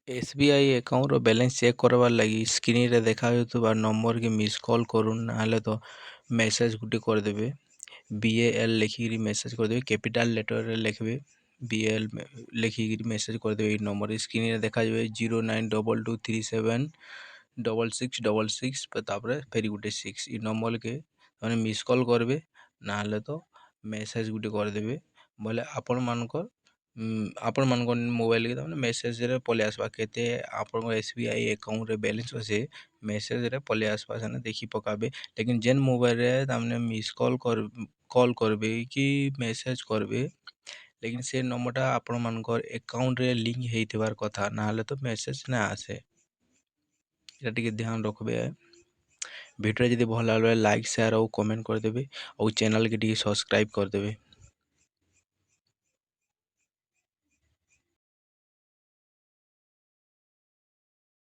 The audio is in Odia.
SBI ଆକାଉଣ୍ଟର ବାଲାନ୍ସ ଚେକ୍ କରବାର୍ ଲାଗି ସ୍କ୍ରିନ୍ରେ ଦେଖାଯାଉଥିବା ନମ୍ବରକେ ମିସ୍ କଲ୍ କରୁନ୍, ନାହେଲେ ତ ମେସେଜ୍ ଗୁଟେ କରିଦେବେ। BAL ଲେଖିକିରି ମେସେଜ୍ କରିଦେବେ, କ୍ୟାପିଟାଲ୍ ଲେଟର୍ରେ ଲେଖିବେ। BAL ଲେଖିକିରି ମେସେଜ୍ କରିଦେବେ। ଏଇ ନମ୍ବରରେ ସ୍କ୍ରିନ୍ରେ ଦେଖାଯିବେ 0922376666 ତାପରେ ଫେରି ଗୁଟେ 6 ଇ ନମ୍ବରକେ ମାନେ ମିସ୍ କଲ୍ କରିବେ, ନାହେଲେ ତ ମେସେଜ୍ ଗୁଟେ କରିଦେବେ। ବୋଇଲେ ଆପଣମାନଙ୍କର ମୋବାଇଲ୍କେ ତାମାନେ ମେସେଜ୍ରେ ପଲେଇ ଆସ୍ବା କେତେ ଆପଣଙ୍କ SBI ଆକାଉଣ୍ଟରେ ବାଲାନ୍ସ ଅଛେ, ମେସେଜ୍ରେ ପଲେଇ ଆସ୍ବା ସେନେ ଦେଖି ପକାବେ। ଲେକିନ୍ ଯେନ୍ ମୋବାଇଲ୍ରେ ତାମାନେ ମିସ୍ କଲ୍ କରିବେ କି ମେସେଜ୍ କରିବେ, ଲେକିନ୍ ସେ ନମ୍ବରଟା ଆପଣମାନଙ୍କର ଆକାଉଣ୍ଟରେ ଲିଙ୍କ୍ ହେଇଥିବାର୍ କଥା, ନାହେଲେ ତ ମେସେଜ୍ ନା ଆସେ। ଏଟା ଟିକେ ଧ୍ୟାନ ରଖବେ। ଭିଡ଼ିଓ ଯଦି ଭଲ ଲାଗିଲେ ଲାଇକ୍ ସେୟାର ଆଉ କମେଣ୍ଟ କରିଦେବେ, ଆଉ ଚ୍ୟାନେଲ୍କେ ଟିକେ ସବସ୍କ୍ରାଇବ୍ କରିଦେବେ।